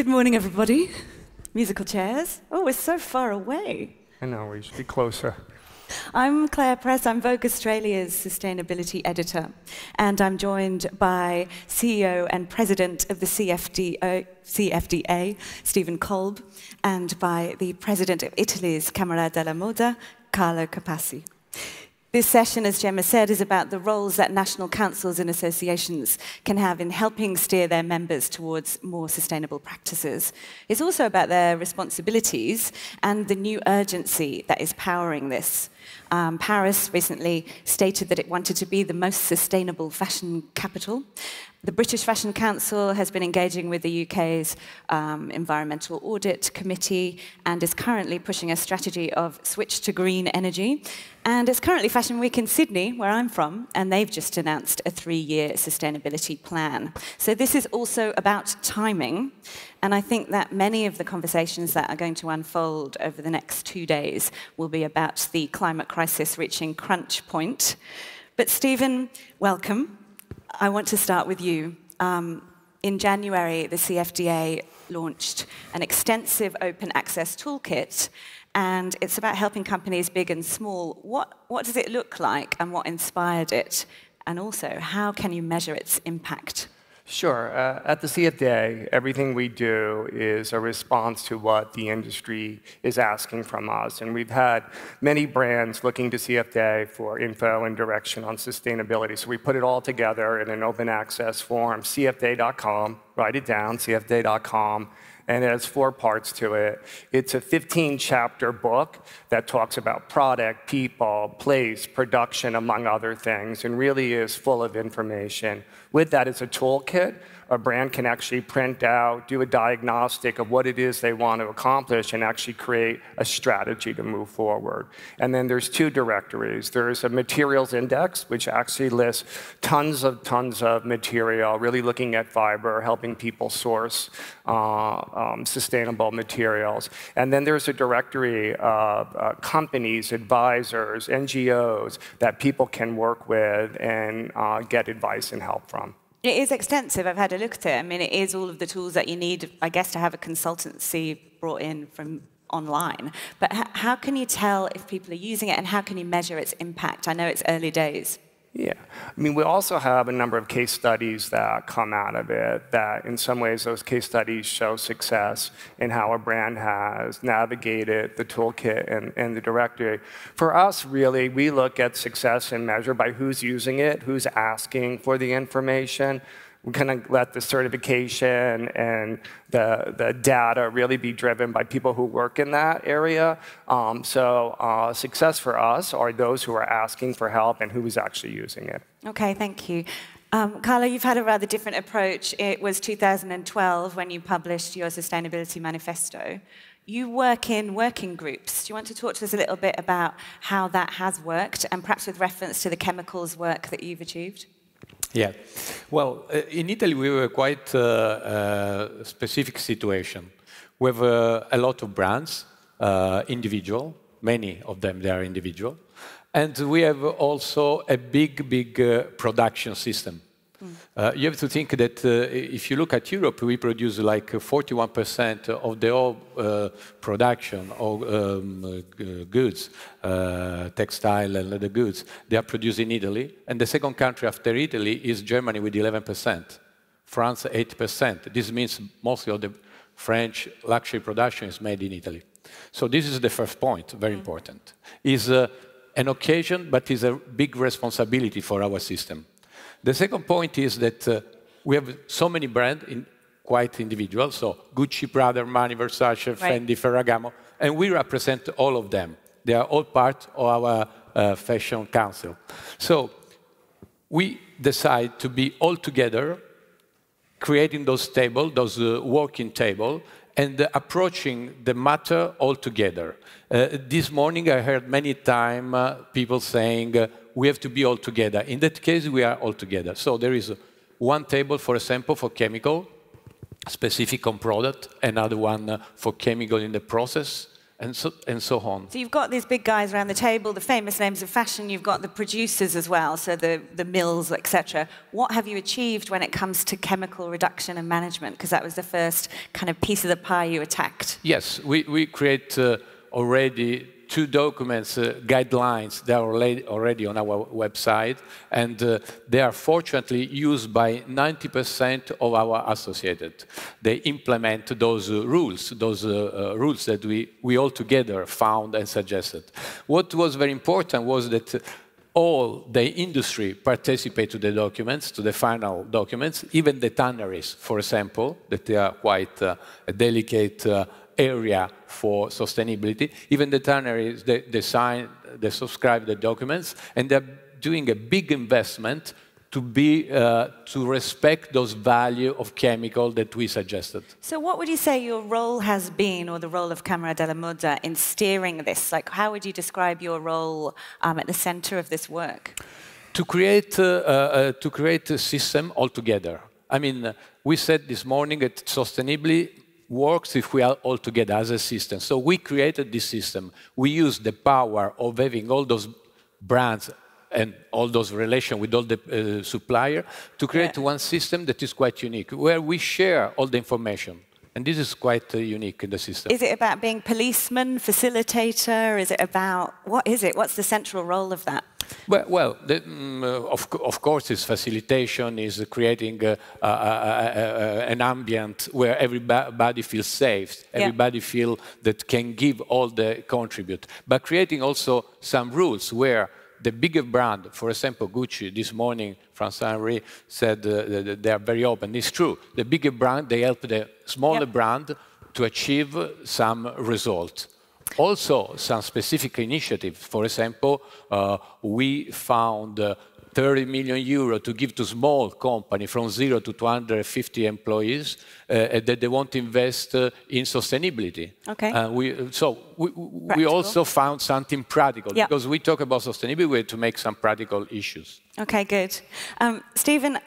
Good morning, everybody. Musical chairs. Oh, we're so far away. I know, we should be closer. I'm Clare Press. I'm Vogue Australia's sustainability editor, and I'm joined by CEO and president of the CFDA, Stephen Kolb, and by the president of Italy's Camera della Moda, Carlo Capasa. This session, as Gemma said, is about the roles that national councils and associations can have in helping steer their members towards more sustainable practices. It's also about their responsibilities and the new urgency that is powering this. Paris recently stated that it wanted to be the most sustainable fashion capital. The British Fashion Council has been engaging with the UK's Environmental Audit Committee and is currently pushing a strategy of switch to green energy. And it's currently Fashion Week in Sydney, where I'm from, and they've just announced a 3-year sustainability plan. So this is also about timing, and I think that many of the conversations that are going to unfold over the next 2 days will be about the climate crisis reaching crunch point. But Stephen, welcome. I want to start with you. In January, the CFDA launched an extensive open access toolkit, and it's about helping companies big and small. What does it look like, and what inspired it? And also, how can you measure its impact? Sure. At the CFDA, everything we do is a response to what the industry is asking from us. And we've had many brands looking to CFDA for info and direction on sustainability. So we put it all together in an open access form, CFDA.com, write it down, CFDA.com. And it has 4 parts to it. It's a 15-chapter book that talks about product, people, place, production, among other things, and really is full of information. With that is a toolkit. A brand can actually print out, do a diagnostic of what it is they want to accomplish, and actually create a strategy to move forward. And then there's 2 directories. There's a materials index, which actually lists tons of material, really looking at fiber, helping people source sustainable materials. And then there's a directory of companies, advisors, NGOs that people can work with and get advice and help from. It is extensive. I've had a look at it. I mean, it is all of the tools that you need, I guess, to have a consultancy brought in from online. But how can you tell if people are using it, and how can you measure its impact? I know it's early days. Yeah. I mean, we also have a number of case studies that come out of it that, in some ways, those case studies show success in how a brand has navigated the toolkit and the directory. For us, really, we look at success and measure by who's using it, who's asking for the information. We kind of let the certification and the data really be driven by people who work in that area. Success for us are those who are asking for help and who is actually using it. OK, thank you. Carlo, you've had a rather different approach. It was 2012 when you published your Sustainability Manifesto. You work in working groups. Do you want to talk to us a little bit about how that has worked, and perhaps with reference to the chemicals work that you've achieved? Yeah. Well, in Italy, we were quite a specific situation. We have a lot of brands, individual. Many of them, they are individual. And we have also a big production system. You have to think that if you look at Europe, we produce like 41% of the whole production of goods, textile and leather goods. They are produced in Italy. And the second country after Italy is Germany with 11%, France 8%. This means mostly of the French luxury production is made in Italy. So this is the first point, very important. It's an occasion, but it's a big responsibility for our system. The second point is that we have so many brands, quite individual, so Gucci, Prada, Armani, Versace, Fendi, Ferragamo, and we represent all of them. They are all part of our fashion council. So we decide to be all together, creating those tables, those working tables, and approaching the matter all together. This morning I heard many times people saying, we have to be all together. In that case, we are all together. So there is one table, for example, for chemical, specific on product, another one for chemical in the process, and so on. So you've got these big guys around the table, the famous names of fashion, you've got the producers as well, so the mills, etc. What have you achieved when it comes to chemical reduction and management? Because that was the first kind of piece of the pie you attacked. Yes, we create already 2 documents, guidelines, that are already on our website, and they are fortunately used by 90% of our associates. They implement those rules that we all together found and suggested. What was very important was that all the industry participate to the documents, to the final documents, even the tanneries, for example, that they are quite a delicate area for sustainability. Even the tanneries, they subscribe the documents, and they're doing a big investment to respect those value of chemical that we suggested. So what would you say your role has been, or the role of Camera della Moda, in steering this? Like, how would you describe your role at the center of this work? To create a system altogether. I mean, we said this morning that sustainability works if we are all together as a system. So we created this system. We use the power of having all those brands and all those relations with all the suppliers to create one system that is quite unique, where we share all the information. And this is quite unique in the system. Is it about being policeman, facilitator? Is it about, what is it? What's the central role of that? Well, of course, it's facilitation, is creating an ambient where everybody feels safe, everybody feels that can give all the contribute. But creating also some rules where the bigger brand, for example, Gucci, this morning, François-Henri said they are very open. It's true. The bigger brand, they help the smaller brand to achieve some results. Also, some specific initiatives. For example, we found 30 million euro to give to small company from 0 to 250 employees that they want to invest in sustainability. Okay. We also found something practical because we talk about sustainability, we have to make some practical issues. Okay, good. Stephen,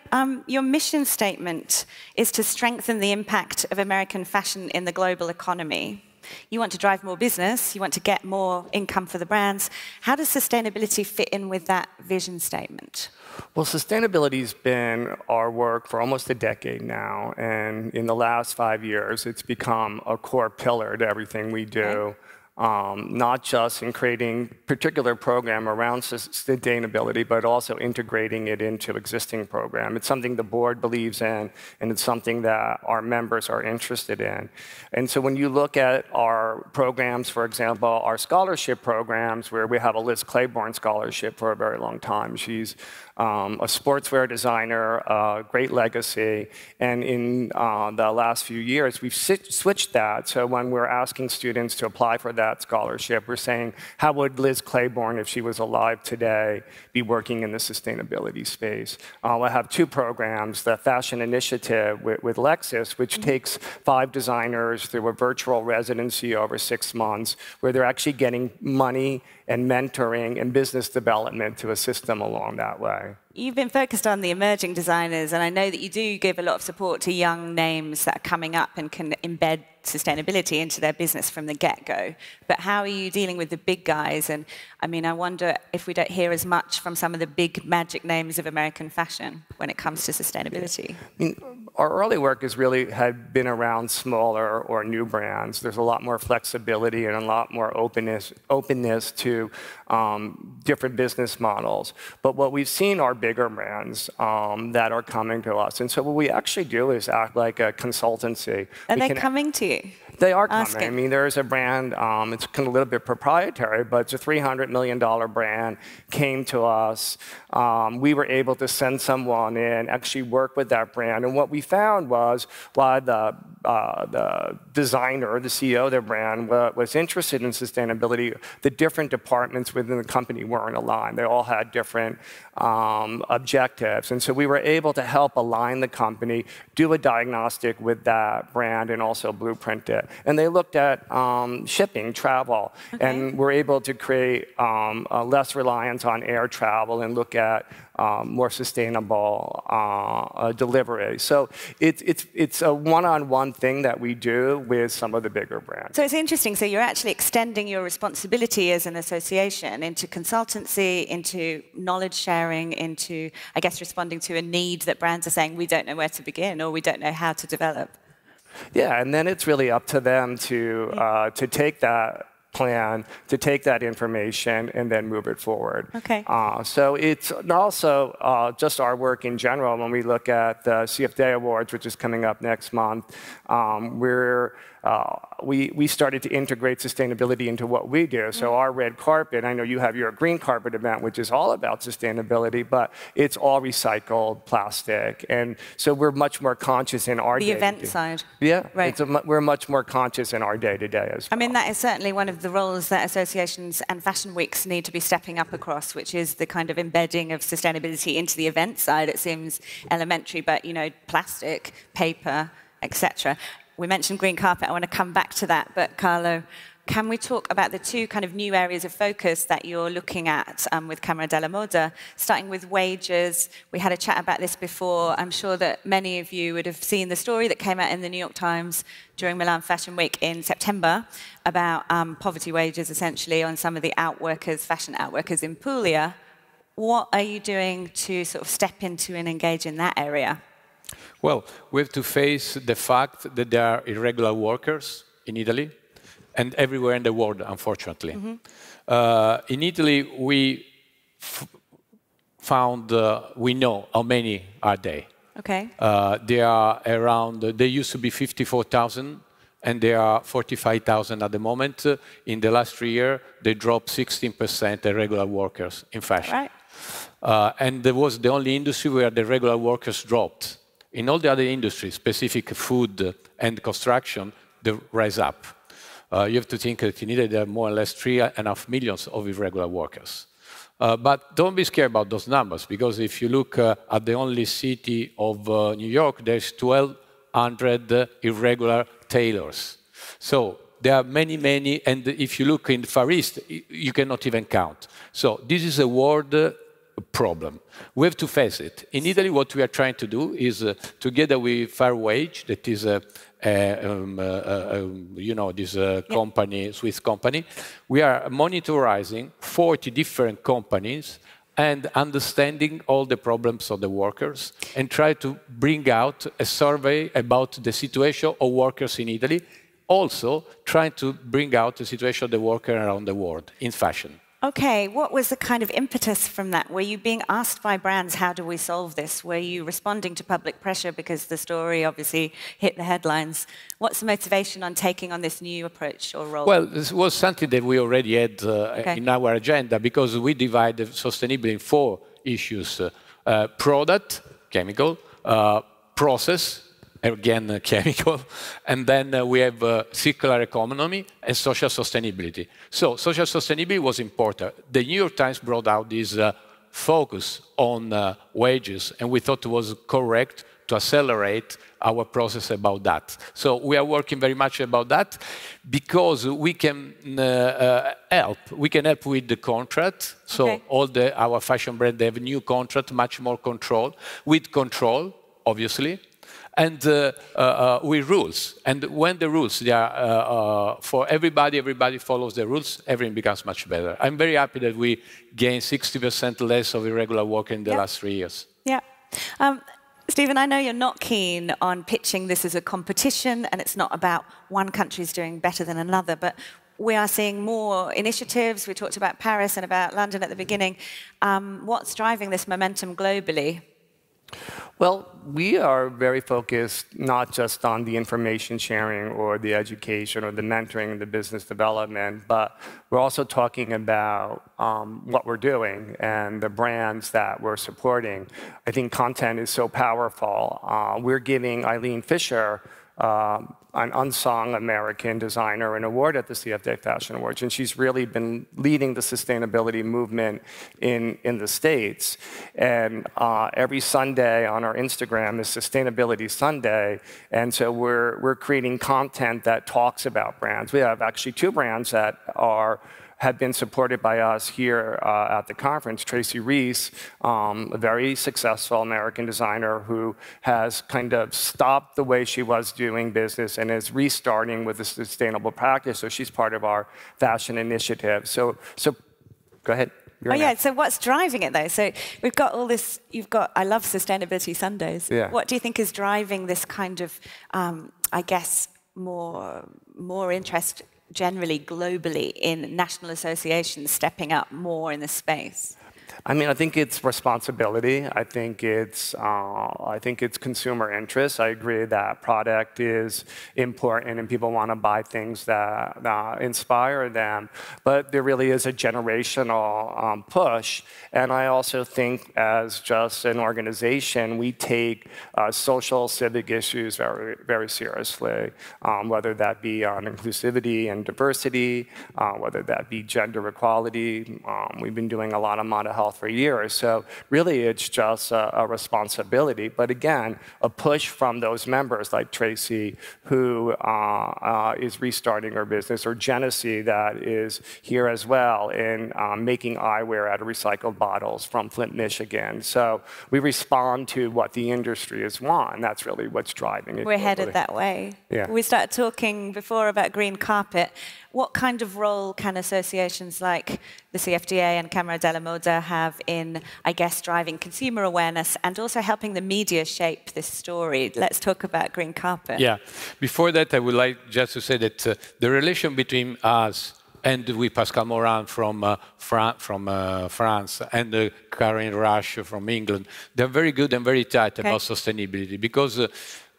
your mission statement is to strengthen the impact of American fashion in the global economy. You want to drive more business, you want to get more income for the brands. How does sustainability fit in with that vision statement? Well, sustainability's been our work for almost a decade now, and in the last 5 years, it's become a core pillar to everything we do. Okay. Not just in creating a particular program around sustainability, but also integrating it into existing program. It's something the board believes in, and it's something that our members are interested in. And so when you look at our programs, for example, our scholarship programs, where we have a Liz Claiborne scholarship for a very long time. She's a sportswear designer, great legacy. And in the last few years, we've switched that. So when we're asking students to apply for that scholarship, we're saying, how would Liz Claiborne, if she was alive today, be working in the sustainability space? I have 2 programs, the Fashion Initiative with Lexus, which takes 5 designers through a virtual residency over 6 months, where they're actually getting money and mentoring and business development to assist them along that way. You've been focused on the emerging designers, and I know that you do give a lot of support to young names that are coming up and can embed sustainability into their business from the get-go. But how are you dealing with the big guys? And I mean, I wonder if we don't hear as much from some of the big magic names of American fashion when it comes to sustainability. I mean, our early work had been around smaller or new brands. There's a lot more flexibility and a lot more openness to different business models. But what we've seen are bigger brands that are coming to us. And so what we actually do is act like a consultancy. Are they coming to you? They are coming. I mean, there's a brand, it's kind of a little bit proprietary, but it's a $300 million brand, came to us. We were able to send someone in, actually work with that brand. And what we found was why the designer, the CEO of their brand, was interested in sustainability, the different departments within the company weren't aligned. They all had different objectives. And so we were able to help align the company, do a diagnostic with that brand, and also blueprint it. and they looked at shipping, travel, and were able to create less reliance on air travel and look at more sustainable delivery. So it's a one-on-one thing that we do with some of the bigger brands. So it's interesting. So you're actually extending your responsibility as an association into consultancy, into knowledge sharing, into, I guess, responding to a need that brands are saying, we don't know where to begin or we don't know how to develop. Yeah, and then it's really up to them to take that plan, to take that information, and then move it forward. Okay. So it's also just our work in general. When we look at the CFDA Awards, which is coming up next month, we started to integrate sustainability into what we do. So our red carpet, I know you have your green carpet event, which is all about sustainability, but it's all recycled plastic. And so we're much more conscious in our day-to-day. The event side. Yeah, right. We're much more conscious in our day-to-day as well. I mean, that is certainly one of the roles that associations and fashion weeks need to be stepping up across, which is the kind of embedding of sustainability into the event side. It seems elementary, but, you know, plastic, paper, etc. We mentioned green carpet. I want to come back to that. But, Carlo, can we talk about the two kind of new areas of focus that you're looking at with Camera della Moda, starting with wages? We had a chat about this before. I'm sure that many of you would have seen the story that came out in the New York Times during Milan Fashion Week in September about poverty wages, essentially, on some of the outworkers, fashion outworkers in Puglia. What are you doing to sort of step into and engage in that area? Well, we have to face the fact that there are irregular workers in Italy and everywhere in the world, unfortunately. In Italy, we found, we know how many are they. Okay. There are around, there used to be 54,000, and there are 45,000 at the moment. In the last 3 years, they dropped 16% irregular workers in fashion. Right. And there was the only industry where the regular workers dropped. In all the other industries, specific food and construction, they rise up. You have to think that in Italy there are more or less 3.5 million of irregular workers. But don't be scared about those numbers, because if you look at the only city of New York, there's 1,200 irregular tailors. So there are many, many, and if you look in the Far East, you cannot even count. So this is a world problem. We have to face it. In Italy, what we are trying to do is, together with Fair Wage, that is you know, this company, Swiss company, we are monitoring 40 different companies and understanding all the problems of the workers and try to bring out a survey about the situation of workers in Italy, also trying to bring out the situation of the worker around the world in fashion. Okay, what was the kind of impetus from that? Were you being asked by brands, how do we solve this? Were you responding to public pressure because the story obviously hit the headlines? What's the motivation on taking on this new approach or role? Well, this was something that we already had in our agenda, because we divide sustainability in 4 issues. Product, chemical, process, again, chemical, and then we have circular economy and social sustainability. So social sustainability was important. The New York Times brought out this focus on wages, and we thought it was correct to accelerate our process about that. So we are working very much about that, because we can help. We can help with the contract. So all our fashion brands, they have a new contract, much more control, with control, obviously, and with rules. And when the rules, they are for everybody, everybody follows the rules, everything becomes much better. I'm very happy that we gained 60% less of irregular work in the last 3 years. Yeah. Stephen, I know you're not keen on pitching this as a competition, and it's not about one country's doing better than another, but we are seeing more initiatives. We talked about Paris and about London at the beginning. What's driving this momentum globally? Well, we are very focused not just on the information sharing or the education or the mentoring, the business development, but we're also talking about what we're doing and the brands that we're supporting. I think content is so powerful. We're giving Eileen Fisher an unsung American designer, an award at the CFDA Fashion Awards, and she's really been leading the sustainability movement in the States. And every Sunday on our Instagram is Sustainability Sunday, and so we're creating content that talks about brands. We have actually 2 brands that have been supported by us here at the conference. Tracy Reese, a very successful American designer who has kind of stopped the way she was doing business and is restarting with a sustainable practice. So she's part of our fashion initiative. So go ahead. So what's driving it though? So we've got all this, I love Sustainability Sundays. Yeah. What do you think is driving this kind of, I guess, more interest generally globally in national associations stepping up more in this space? I mean, I think it's responsibility. I think it's consumer interest. I agree that product is important and people want to buy things that inspire them. But there really is a generational push. And I also think as just an organization, we take social, civic issues very, very seriously, whether that be on inclusivity and diversity, whether that be gender equality. We've been doing a lot of Moda health for years. So really it's just a responsibility. But again, a push from those members like Tracy, who is restarting her business, or Genesee that is here as well in making eyewear out of recycled bottles from Flint, Michigan. So we respond to what the industry is want, and that's really what's driving it. We're headed that way. Yeah. We started talking before about green carpet. What kind of role can associations like the CFDA and Camera Della Moda have in, I guess, driving consumer awareness and also helping the media shape this story? Let's talk about green carpet. Yeah. Before that, I would like just to say that the relation between us and with Pascal Morin from France and Karen Rush from England, they're very good and very tight about sustainability, because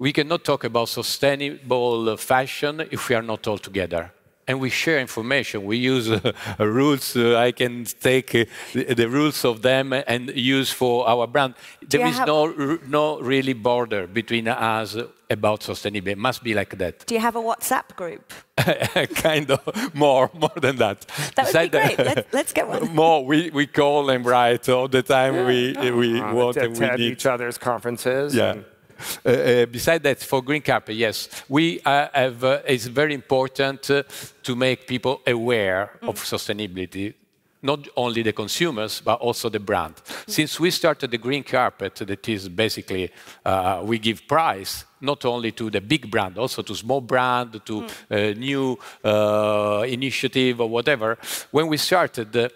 we cannot talk about sustainable fashion if we are not all together. And we share information. We use rules. I can take the rules of them and use for our brand. There is no really border between us about sustainability. It must be like that. Do you have a WhatsApp group? Kind of more than that. That would be great. Let's get one. More. We call and write all the time. We want and we attend need each other's conferences. Yeah. Besides that, for green carpet, yes, we have. It's very important to make people aware of sustainability. Not only the consumers, but also the brand. Since we started the green carpet, that is basically we give prize not only to the big brand, also to small brand, to new initiative or whatever. When we started,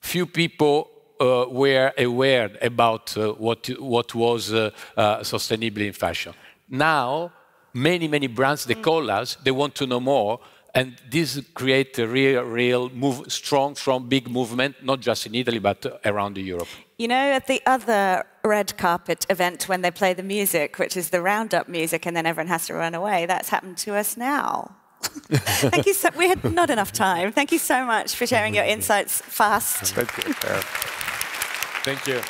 few people were aware about what was sustainability in fashion. Now, many brands, they call us, they want to know more, and this creates a real strong, big movement, not just in Italy, but around Europe. You know, at the other red carpet event, when they play the music, which is the roundup music, and then everyone has to run away, that's happened to us now. Thank you so, we had not enough time. Thank you so much for sharing your insights fast. Thank you. Thank you.